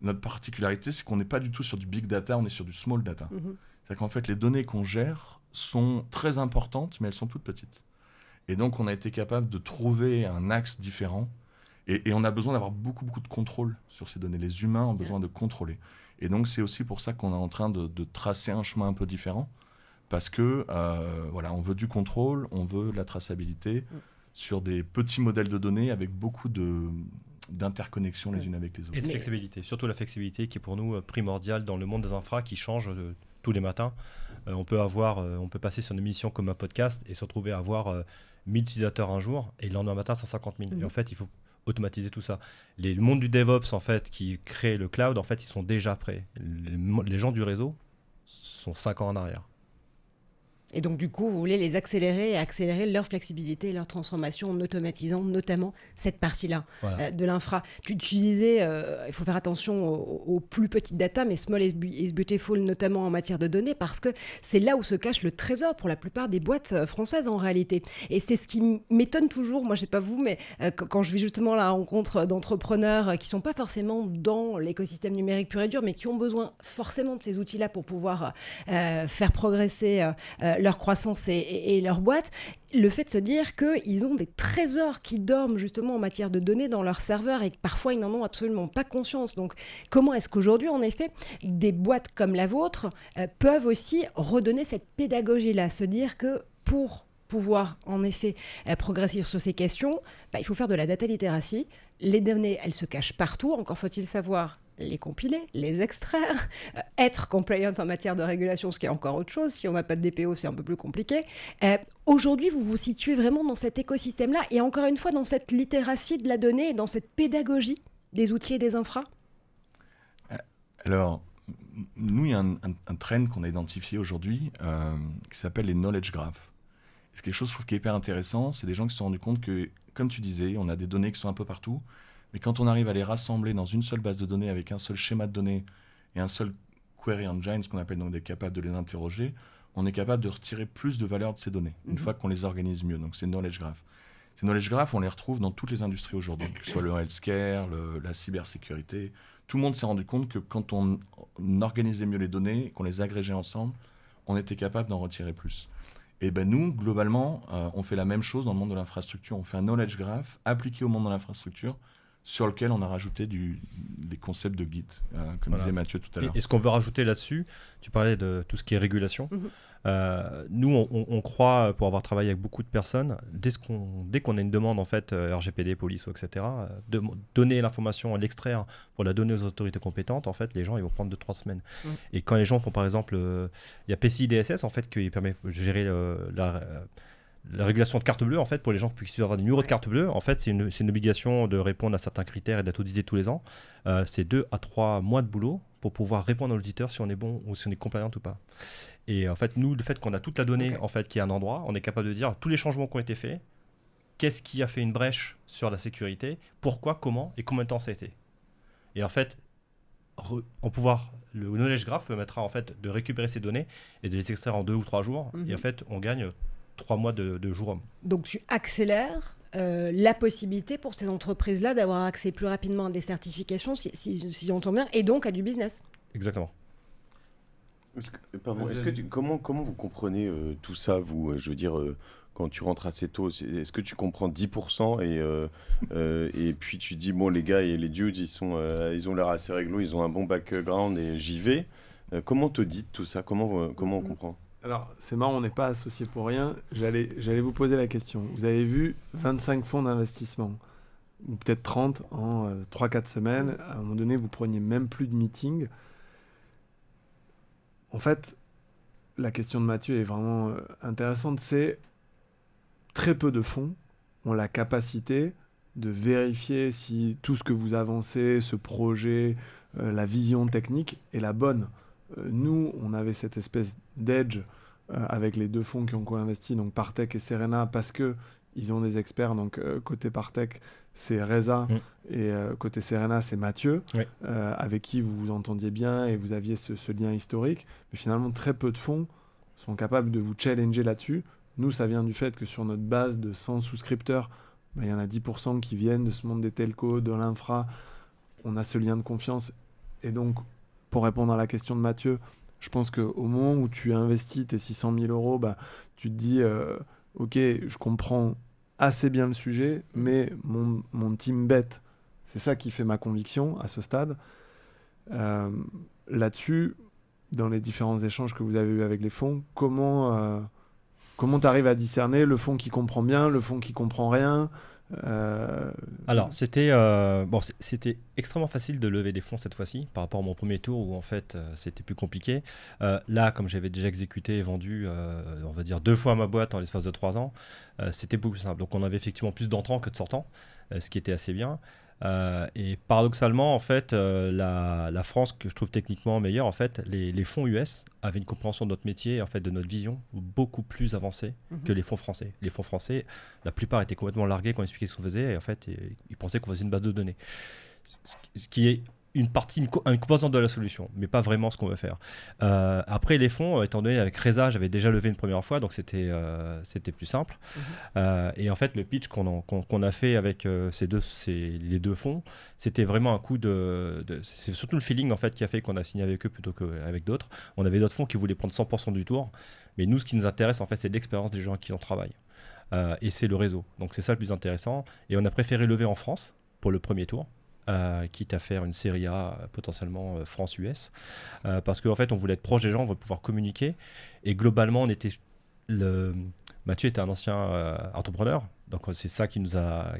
notre particularité, c'est qu'on n'est pas du tout sur du big data, on est sur du small data. C'est-à-dire qu'en fait, les données qu'on gère sont très importantes, mais elles sont toutes petites. Et donc, on a été capable de trouver un axe différent. Et on a besoin d'avoir beaucoup, beaucoup de contrôle sur ces données. Les humains ont besoin de contrôler. Et donc, c'est aussi pour ça qu'on est en train de tracer un chemin un peu différent. Parce que, voilà, on veut du contrôle, on veut de la traçabilité sur des petits modèles de données avec beaucoup d'interconnexions les unes avec les autres. Et de flexibilité, surtout la flexibilité qui est pour nous primordiale dans le monde des infras qui change tous les matins. On peut passer sur une émission comme un podcast et se retrouver à avoir 1000 utilisateurs un jour et le lendemain matin 150 000. Et en fait, il faut automatiser tout ça. Le monde du DevOps en fait, qui crée le cloud, en fait, ils sont déjà prêts. Les gens du réseau sont 5 ans en arrière. Et donc, du coup, vous voulez les accélérer et accélérer leur flexibilité et leur transformation en automatisant notamment cette partie-là de l'infra. Tu disais, il faut faire attention aux plus petites data, mais small is beautiful, notamment en matière de données, parce que c'est là où se cache le trésor pour la plupart des boîtes françaises en réalité. Et c'est ce qui m'étonne toujours, moi je ne sais pas vous, mais quand je vis justement la rencontre d'entrepreneurs qui ne sont pas forcément dans l'écosystème numérique pur et dur, mais qui ont besoin forcément de ces outils-là pour pouvoir faire progresser leur croissance et leur boîte, le fait de se dire qu'ils ont des trésors qui dorment justement en matière de données dans leurs serveurs et que parfois ils n'en ont absolument pas conscience. Donc comment est-ce qu'aujourd'hui, en effet, des boîtes comme la vôtre peuvent aussi redonner cette pédagogie-là, se dire que pour pouvoir en effet progresser sur ces questions, il faut faire de la data literacy. Les données, elles se cachent partout. Encore faut-il savoir les compiler, les extraire, être compliant en matière de régulation, ce qui est encore autre chose. Si on n'a pas de DPO, c'est un peu plus compliqué. Aujourd'hui, vous vous situez vraiment dans cet écosystème-là et encore une fois dans cette littératie de la donnée et dans cette pédagogie des outils et des infras. Alors, nous, il y a un trend qu'on a identifié aujourd'hui qui s'appelle les knowledge graphs. C'est quelque chose, je trouve, qui est hyper intéressant. C'est des gens qui se sont rendus compte que, comme tu disais, on a des données qui sont un peu partout. Mais quand on arrive à les rassembler dans une seule base de données avec un seul schéma de données et un seul query engine, ce qu'on appelle donc d'être capable de les interroger, on est capable de retirer plus de valeur de ces données, une fois qu'on les organise mieux. Donc, c'est knowledge graph. Ces knowledge graphs, on les retrouve dans toutes les industries aujourd'hui, que ce soit le healthcare, la cybersécurité. Tout le monde s'est rendu compte que quand on organisait mieux les données, qu'on les agrégeait ensemble, on était capable d'en retirer plus. Et nous, globalement, on fait la même chose dans le monde de l'infrastructure. On fait un knowledge graph appliqué au monde de l'infrastructure sur lequel on a rajouté des concepts de Git, comme disait Mathieu tout à l'heure. Et ce qu'on veut rajouter là-dessus, tu parlais de tout ce qui est régulation. Nous, on croit, pour avoir travaillé avec beaucoup de personnes, dès qu'on a une demande, en fait, RGPD, police, etc., de donner l'information, l'extraire pour la donner aux autorités compétentes, en fait, les gens, ils vont prendre 2-3 semaines. Et quand les gens font, par exemple, il y a PCI DSS, en fait, qui permet de gérer la régulation de carte bleue, en fait, pour les gens qui puissent avoir des numéros de carte bleue, en fait, c'est une obligation de répondre à certains critères et d'être audité tous les ans. C'est 2 à 3 mois de boulot pour pouvoir répondre à l'auditeur si on est bon ou si on est compliant ou pas. Et en fait, nous, le fait qu'on a toute la donnée en fait, qui est à un endroit, on est capable de dire tous les changements qui ont été faits, qu'est-ce qui a fait une brèche sur la sécurité, pourquoi, comment et combien de temps ça a été. Et en fait, le knowledge graph permettra en fait, de récupérer ces données et de les extraire en 2 ou 3 jours. Et en fait, on gagne 3 mois de jour homme. Donc tu accélères la possibilité pour ces entreprises-là d'avoir accès plus rapidement à des certifications, si j'entends bien, et donc à du business. Exactement. Comment vous comprenez tout ça, vous je veux dire, quand tu rentres assez tôt, est-ce que tu comprends 10% et puis tu dis, bon, les gars et les dudes, ils ont l'air assez réglo, ils ont un bon background et j'y vais. Comment te dit tout ça? Comment on comprend? Alors, c'est marrant, on n'est pas associés pour rien. J'allais vous poser la question. Vous avez vu 25 fonds d'investissement, ou peut-être 30 en 3-4 semaines. À un moment donné, vous preniez même plus de meeting. En fait, la question de Mathieu est vraiment intéressante. C'est très peu de fonds ont la capacité de vérifier si tout ce que vous avancez, ce projet, la vision technique est la bonne. Nous, on avait cette espèce d'edge avec les 2 fonds qui ont co-investi, donc Partech et Serena, parce qu'ils ont des experts. Donc, côté Partech, c'est Reza, et côté Serena, c'est Mathieu, avec qui vous vous entendiez bien et vous aviez ce lien historique. Mais finalement, très peu de fonds sont capables de vous challenger là-dessus. Nous, ça vient du fait que sur notre base de 100 souscripteurs, il y en a 10% qui viennent de ce monde des telcos, de l'infra. On a ce lien de confiance. Et donc, pour répondre à la question de Mathieu, je pense qu'au moment où tu investis tes 600 000 euros, tu te dis ok, je comprends assez bien le sujet, mais mon team bet, c'est ça qui fait ma conviction à ce stade. Là-dessus, dans les différents échanges que vous avez eus avec les fonds, comment tu arrives à discerner le fonds qui comprend bien, le fonds qui comprend rien? Alors, c'était extrêmement facile de lever des fonds cette fois-ci par rapport à mon premier tour où en fait c'était plus compliqué. Là, comme j'avais déjà exécuté et vendu, on va dire 2 fois ma boîte en l'espace de 3 ans, c'était beaucoup plus simple. Donc, on avait effectivement plus d'entrants que de sortants, ce qui était assez bien. Et paradoxalement, en fait, la France, que je trouve techniquement meilleure, en fait, les fonds US avaient une compréhension de notre métier, en fait, de notre vision, beaucoup plus avancée que les fonds français. Les fonds français, la plupart étaient complètement largués quand on expliquait ce qu'on faisait, et en fait, ils pensaient qu'on faisait une base de données. Ce qui est une composante de la solution, mais pas vraiment ce qu'on veut faire. Après, les fonds, étant donné avec Reza, j'avais déjà levé une première fois, donc c'était plus simple. Et en fait, le pitch qu'on a fait avec les 2 fonds, c'était vraiment un coup c'est surtout le feeling en fait qui a fait qu'on a signé avec eux plutôt qu'avec d'autres. On avait d'autres fonds qui voulaient prendre 100% du tour, mais nous, ce qui nous intéresse en fait, c'est l'expérience des gens qui en travaillent. Et c'est le réseau. Donc c'est ça le plus intéressant. Et on a préféré lever en France pour le premier tour. Quitte à faire une série A potentiellement France-US parce qu'en fait on voulait être proche des gens, on voulait pouvoir communiquer et globalement on était Mathieu était un ancien entrepreneur, donc c'est ça qui nous a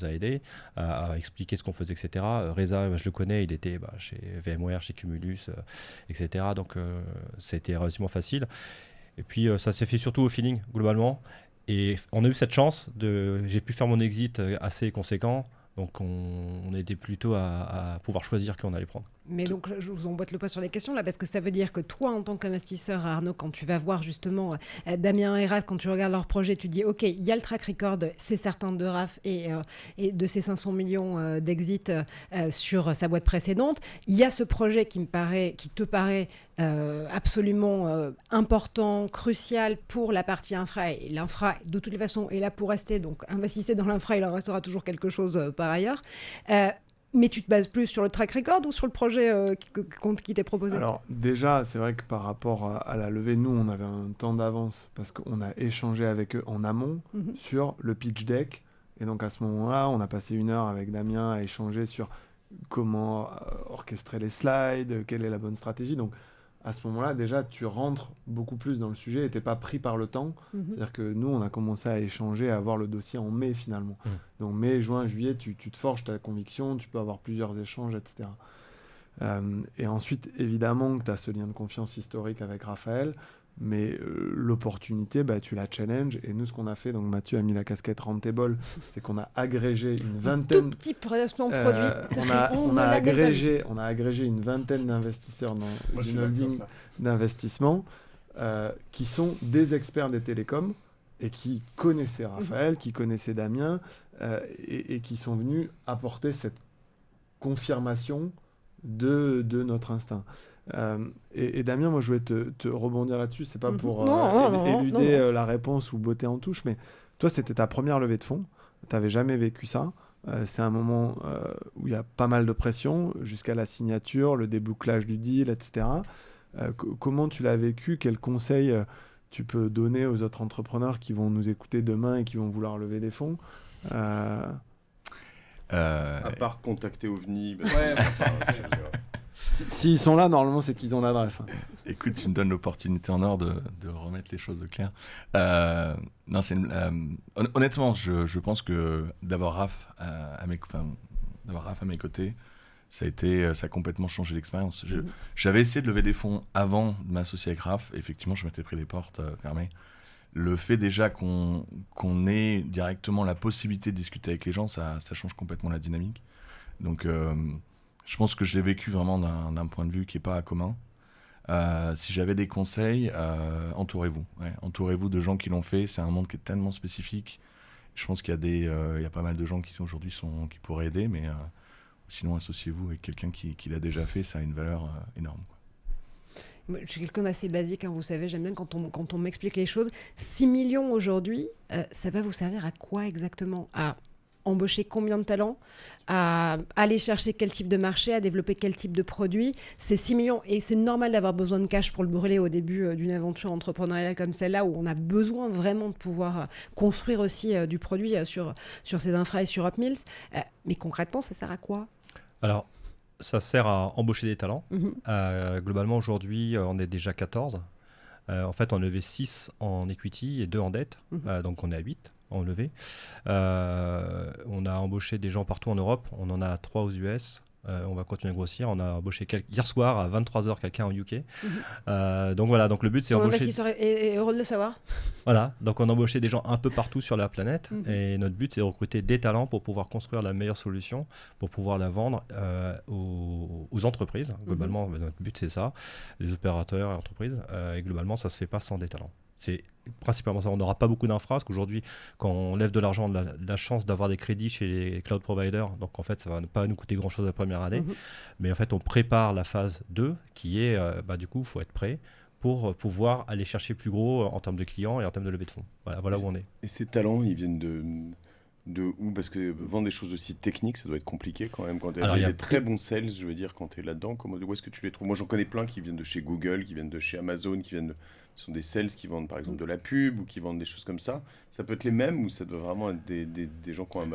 aidé à expliquer ce qu'on faisait, etc. Reza, je le connais, il était chez VMware, chez Cumulus, etc. Donc ça a été relativement facile. Et puis ça s'est fait surtout au feeling, globalement. Et on a eu cette chance, j'ai pu faire mon exit assez conséquent. Donc on était plutôt à pouvoir choisir qui on allait prendre. Mais donc je vous emboîte le pas sur les questions là, parce que ça veut dire que toi, en tant qu'investisseur, Arnaud, quand tu vas voir justement Damien et Raph, quand tu regardes leur projet, tu dis ok, il y a le track record, c'est certain, de Raph et de ces 500 millions d'exit sur sa boîte précédente. Il y a ce projet qui te paraît absolument important, crucial pour la partie infra, et l'infra de toutes les façons est là pour rester, donc investissez dans l'infra, il en restera toujours quelque chose par ailleurs. Mais tu te bases plus sur le track record ou sur le projet qui t'est proposé? Alors déjà, c'est vrai que par rapport à la levée, nous, on avait un temps d'avance parce qu'on a échangé avec eux en amont sur le pitch deck. Et donc à ce moment-là, on a passé 1 heure avec Damien à échanger sur comment orchestrer les slides, quelle est la bonne stratégie. Donc à ce moment-là, déjà, tu rentres beaucoup plus dans le sujet et tu n'es pas pris par le temps. C'est-à-dire que nous, on a commencé à échanger, à avoir le dossier en mai, finalement. Donc mai, juin, juillet, tu te forges ta conviction, tu peux avoir plusieurs échanges, etc. Et ensuite, évidemment, que tu as ce lien de confiance historique avec Raphaël, mais l'opportunité, tu la challenges. Et nous, ce qu'on a fait, donc Mathieu a mis la casquette Roundtable, c'est qu'on a agrégé une vingtaine... Tout petit placement produit. On a agrégé une vingtaine d'investisseurs dans une holding d'investissement qui sont des experts des télécoms et qui connaissaient Raphaël, qui connaissaient Damien et qui sont venus apporter cette confirmation de notre instinct. Et Damien, moi je voulais te rebondir là-dessus, c'est pas pour éluder la réponse ou botter en touche, mais toi c'était ta première levée de fonds, t'avais jamais vécu ça, c'est un moment où il y a pas mal de pression jusqu'à la signature, le débouclage du deal, etc. Comment tu l'as vécu? Quels conseils tu peux donner aux autres entrepreneurs qui vont nous écouter demain et qui vont vouloir lever des fonds? À part contacter OVNI. S'ils sont là, normalement, c'est qu'ils ont l'adresse. Écoute, tu me donnes l'opportunité en or de remettre les choses au clair. Honnêtement, je pense que d'avoir Raph à mes côtés, ça a complètement changé l'expérience. J'avais essayé de lever des fonds avant de m'associer avec Raph. Effectivement, je m'étais pris les portes fermées. Le fait déjà qu'on ait directement la possibilité de discuter avec les gens, ça change complètement la dynamique. Donc, je pense que je l'ai vécu vraiment d'un point de vue qui n'est pas commun. Si j'avais des conseils, entourez-vous. Ouais, entourez-vous de gens qui l'ont fait. C'est un monde qui est tellement spécifique. Je pense qu'il y a pas mal de gens qui aujourd'hui qui pourraient aider, mais sinon associez-vous avec quelqu'un qui l'a déjà fait. Ça a une valeur énorme, quoi. Je suis quelqu'un d'assez basique, vous savez, j'aime bien quand on m'explique les choses. 6 millions aujourd'hui, ça va vous servir à quoi exactement? À embaucher combien de talents, à aller chercher quel type de marché, à développer quel type de produit? C'est 6 millions et c'est normal d'avoir besoin de cash pour le brûler au début d'une aventure entrepreneuriale comme celle-là, où on a besoin vraiment de pouvoir construire aussi du produit sur ces infra et sur UpMills. Mais concrètement, ça sert à quoi? Alors, ça sert à embaucher des talents. Globalement, aujourd'hui, on est déjà 14. En fait, on a levé 6 en equity et 2 en dette. Donc, on est à 8 en levée. On a embauché des gens partout en Europe. On en a 3 aux US. On va continuer à grossir. On a embauché hier soir à 23h quelqu'un en UK. Donc voilà, donc le but c'est embaucher... L'investisseur est heureux de le savoir. Voilà, donc on a embauché des gens un peu partout sur la planète et notre but c'est de recruter des talents pour pouvoir construire la meilleure solution, pour pouvoir la vendre aux entreprises. Globalement, notre but c'est ça, les opérateurs et entreprises. Et globalement, ça se fait pas sans des talents. C'est principalement ça. On n'aura pas beaucoup d'infra, parce qu'aujourd'hui, quand on lève de l'argent, on a la chance d'avoir des crédits chez les cloud providers. Donc, en fait, ça ne va pas nous coûter grand-chose la première année. Mais en fait, on prépare la phase 2, qui est, du coup, il faut être prêt pour pouvoir aller chercher plus gros en termes de clients et en termes de levée de fonds. Voilà où on est. Et ces talents, ils viennent de où? Parce que vendre des choses aussi techniques, ça doit être compliqué quand même. Quand il y a des très bons sales, je veux dire, quand tu es là-dedans, où est-ce que tu les trouves? Moi, j'en connais plein qui viennent de chez Google, qui viennent de chez Amazon, ce sont des sales qui vendent par exemple de la pub ou qui vendent des choses comme ça. Ça peut être les mêmes ou ça doit vraiment être des gens qui ont un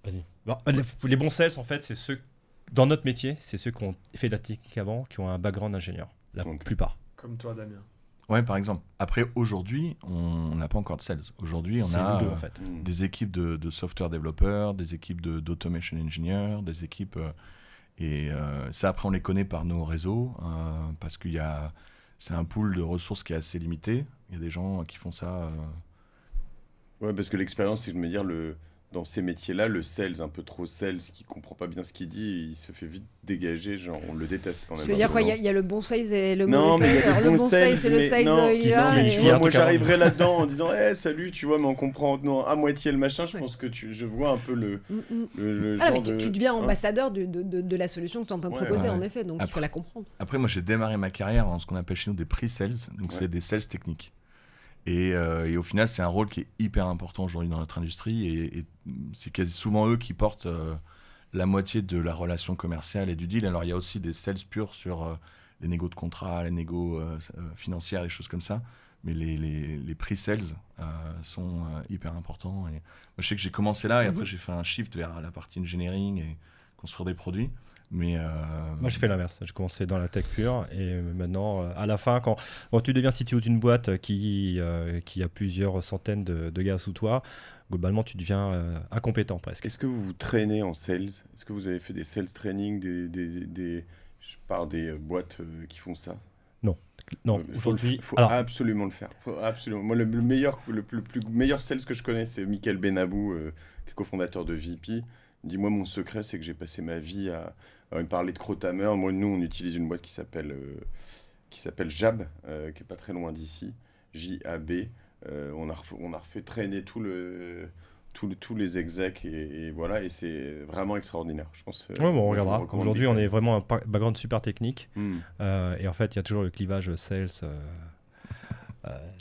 Vas-y. Bon, les bons sales, en fait, c'est ceux, dans notre métier, c'est ceux qui ont fait de la technique avant, qui ont un background ingénieur, la plupart. Comme toi, Damien. Ouais, par exemple. Après, aujourd'hui, on n'a pas encore de sales. Aujourd'hui, on C'est a nous deux, en fait. des équipes de software développeurs, des équipes d'automation engineers, des équipes... ça, après, on les connaît par nos réseaux, parce c'est un pool de ressources qui est assez limité. Il y a des gens qui font ça... Ouais, parce que l'expérience, c'est de me dire, dans ces métiers-là, le sales, un peu trop sales, qui comprend pas bien ce qu'il dit, il se fait vite dégager, genre on le déteste quand même. Tu veux dire quoi, il y a le bon sales et le Non, mauvais mais il y sales. a des Alors, le bons bon sales, sales, c'est le mais sales non, IA. mais et- tu Tu vois, en moi tout cas, j'arriverais là-dedans en disant salut, tu vois, mais on comprend à moitié le machin. Je pense que je vois un peu le Ah, genre mais tu deviens ambassadeur de la solution que tu es en train de Ouais, proposer, ouais. en effet, donc il faut Après- la comprendre. Après, moi, j'ai démarré ma carrière en ce qu'on appelle chez nous des pre-sales, donc Ouais. c'est des sales techniques. Et au final, c'est un rôle qui est hyper important aujourd'hui dans notre industrie, et c'est quasi souvent eux qui portent la moitié de la relation commerciale et du deal. Alors, il y a aussi des sales purs sur les négos de contrat, les négos financières, les choses comme ça. Mais les pre-sales sont hyper importants. Et moi, je sais que j'ai commencé là, et après, j'ai fait un shift vers la partie engineering et construire des produits. Mais Moi, j'ai fait l'inverse. J'ai commencé dans la tech pure et maintenant, à la fin, quand tu deviens CTO d'une boîte qui a plusieurs centaines de gars sous toi, globalement, tu deviens incompétent presque. Est-ce que vous vous traînez en sales? Est-ce que vous avez fait des sales training, je parle des boîtes qui font ça? Non, Faut aujourd'hui. faut Alors, absolument le faire. Faut absolument. Moi, le plus meilleur sales que je connais, c'est Michael Benabou, qui est cofondateur de VP. Il dit, moi, mon secret, c'est que j'ai passé ma vie à me parler de Crotamer. Moi, nous, on utilise une boîte qui s'appelle Jab, qui est pas très loin d'ici, JAB. On a refait traîner tous les execs et voilà, et c'est vraiment extraordinaire. Je pense. ouais, bon, on moi, je regardera. le recommande Aujourd'hui, on vite. est vraiment un background super technique. Hmm. Et en fait, il y a toujours le clivage sales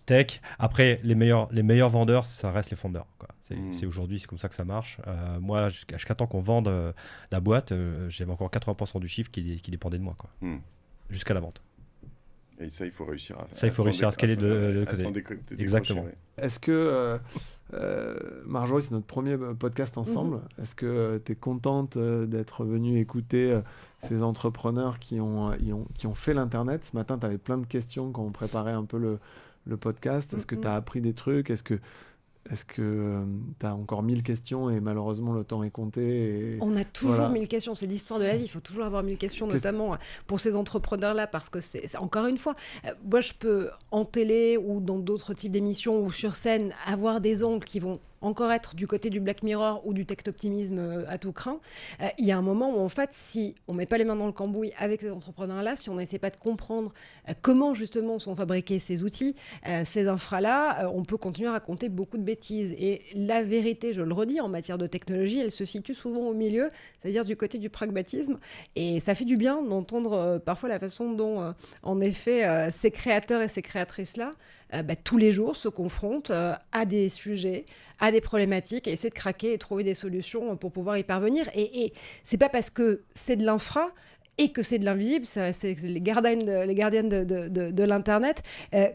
tech. Après, les meilleurs vendeurs, ça reste les fondeurs, quoi. C'est aujourd'hui, c'est comme ça que ça marche. Moi, jusqu'à temps qu'on vende la boîte, j'avais encore 80% du chiffre qui dépendait de moi, quoi. Jusqu'à la vente. Et ça, il faut réussir à Ça, il faut réussir à scaler de côté. Exactement. Est-ce que, Marjorie, c'est notre premier podcast ensemble. Est-ce que tu es contente d'être venue écouter ces entrepreneurs qui ont fait l'Internet? Ce matin, tu avais plein de questions quand on préparait un peu le podcast. Est-ce que tu as appris des trucs? Est-ce que tu as encore 1000 questions et malheureusement le temps est compté On a toujours voilà. 1000 questions, c'est l'histoire de la vie, il faut toujours avoir 1000 questions, notamment pour ces entrepreneurs-là, parce que c'est encore une fois, moi je peux en télé ou dans d'autres types d'émissions ou sur scène avoir des angles qui vont encore être du côté du Black Mirror ou du tech-optimisme à tout crin. Il y a un moment où en fait, si on met pas les mains dans le cambouis avec ces entrepreneurs-là, si on n'essaie pas de comprendre comment justement sont fabriqués ces outils, ces infras-là, on peut continuer à raconter beaucoup de bêtises. Et la vérité, je le redis, en matière de technologie, elle se situe souvent au milieu, c'est-à-dire du côté du pragmatisme. Et ça fait du bien d'entendre parfois la façon dont, en effet, ces créateurs et ces créatrices-là, tous les jours se confrontent à des sujets, à des problématiques, et essaient de craquer et trouver des solutions pour pouvoir y parvenir. Et c'est pas parce que c'est de l'infra et que c'est de l'invisible, c'est les gardiennes de l'Internet,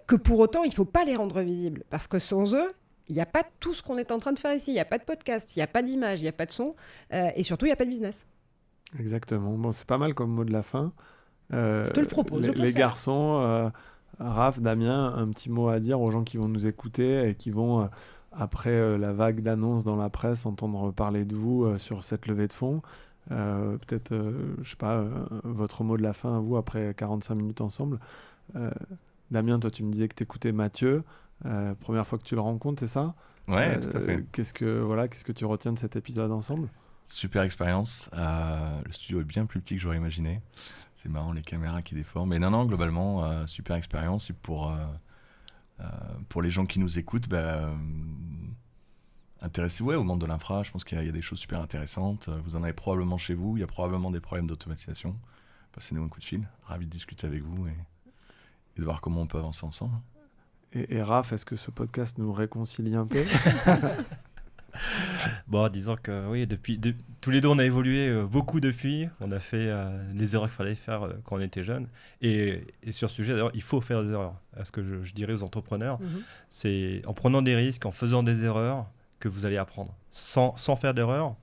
que pour autant, il ne faut pas les rendre visibles. Parce que sans eux, il n'y a pas tout ce qu'on est en train de faire ici. Il n'y a pas de podcast, il n'y a pas d'image, il n'y a pas de son, et surtout, il n'y a pas de business. Exactement. Bon, c'est pas mal comme mot de la fin. Je te le propose. Les garçons, Raph, Damien, un petit mot à dire aux gens qui vont nous écouter et qui vont, après la vague d'annonces dans la presse, entendre parler de vous sur cette levée de fonds. Peut-être, je sais pas, votre mot de la fin à vous après 45 minutes ensemble. Damien, toi, tu me disais que tu écoutais Mathieu. Première fois que tu le rencontres, c'est ça? Ouais, tout à fait. Qu'est-ce que tu retiens de cet épisode ensemble? Super expérience. Le studio est bien plus petit que j'aurais imaginé. C'est marrant, les caméras qui déforment. Mais non, globalement, super expérience. Et pour les gens qui nous écoutent, intéressez-vous au monde de l'infra. Je pense qu'il y a des choses super intéressantes. Vous en avez probablement chez vous. Il y a probablement des problèmes d'automatisation. Passez-nous un coup de fil. Ravi de discuter avec vous et de voir comment on peut avancer ensemble. Et Raph, est-ce que ce podcast nous réconcilie un peu? Bon, disons que oui, tous les deux, on a évolué beaucoup depuis. On a fait les erreurs qu'il fallait faire quand on était jeune. Et sur ce sujet, d'ailleurs, il faut faire des erreurs. Ce que je dirais aux entrepreneurs, c'est en prenant des risques, en faisant des erreurs, que vous allez apprendre. Sans faire d'erreurs,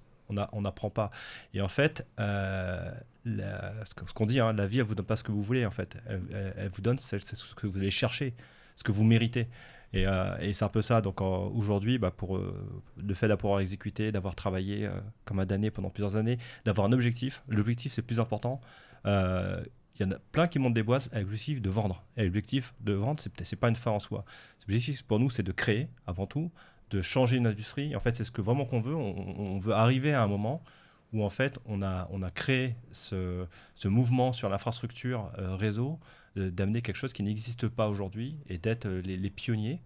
on n'apprend pas. Et en fait, ce qu'on dit, hein, la vie, elle vous donne pas ce que vous voulez, en fait. Elle vous donne c'est ce que vous allez chercher, ce que vous méritez. Et c'est un peu ça. Donc aujourd'hui, pour le fait d'avoir exécuté, d'avoir travaillé comme un damné pendant plusieurs années, d'avoir un objectif, l'objectif c'est plus important. Il y en a plein qui montent des boîtes avec l'objectif de vendre. Et l'objectif de vendre, c'est pas une fin en soi. L'objectif pour nous, c'est de créer avant tout, de changer une industrie. Et en fait, c'est ce que vraiment qu'on veut. On veut arriver à un moment où en fait, on a créé ce mouvement sur l'infrastructure réseau, d'amener quelque chose qui n'existe pas aujourd'hui et d'être les pionniers.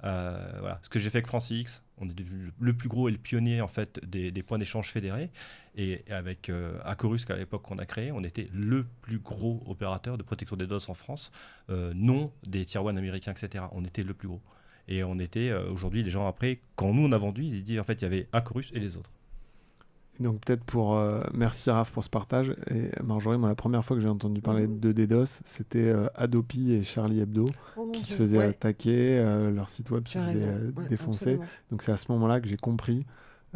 Voilà. Ce que j'ai fait avec FranceX, on est devenu le plus gros et le pionnier en fait des points d'échange fédérés. Et avec Acorus, qu'à l'époque qu'on a créé, on était le plus gros opérateur de protection des DOS en France, non des Tier 1 américains, etc. On était le plus gros. Et on était aujourd'hui, les gens après, quand nous on a vendu, ils disent en fait il y avait Acorus et les autres. Donc peut-être merci Raph pour ce partage. Et Marjorie, moi la première fois que j'ai entendu parler de DDoS, c'était Adopi et Charlie Hebdo qui se faisaient attaquer, leur site web se faisait défoncer. Absolument. Donc c'est à ce moment-là que j'ai compris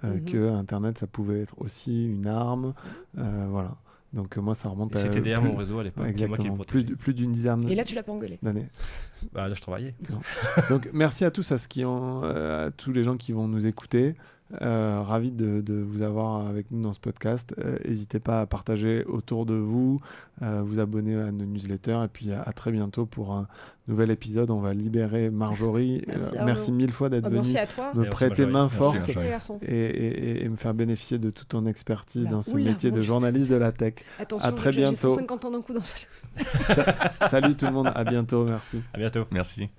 que Internet ça pouvait être aussi une arme. Voilà. Donc moi ça remonte à... C'était derrière mon réseau à l'époque. Exactement, plus d'une dizaine d'années. Et là tu l'as pas engueulé. Là je travaillais. Donc merci à tous, à tous les gens qui vont nous écouter. Ravi de vous avoir avec nous dans ce podcast. N'hésitez pas à partager autour de vous, vous abonner à nos newsletters et puis à très bientôt pour un nouvel épisode. On va libérer Marjorie. Merci mille fois d'être venue me prêter main forte et me faire bénéficier de toute ton expertise dans ce métier de journaliste de la tech. Attention, à très bientôt. J'ai 150 ans d'un coup dans ce... Salut tout le monde, à bientôt, merci. À bientôt. Merci.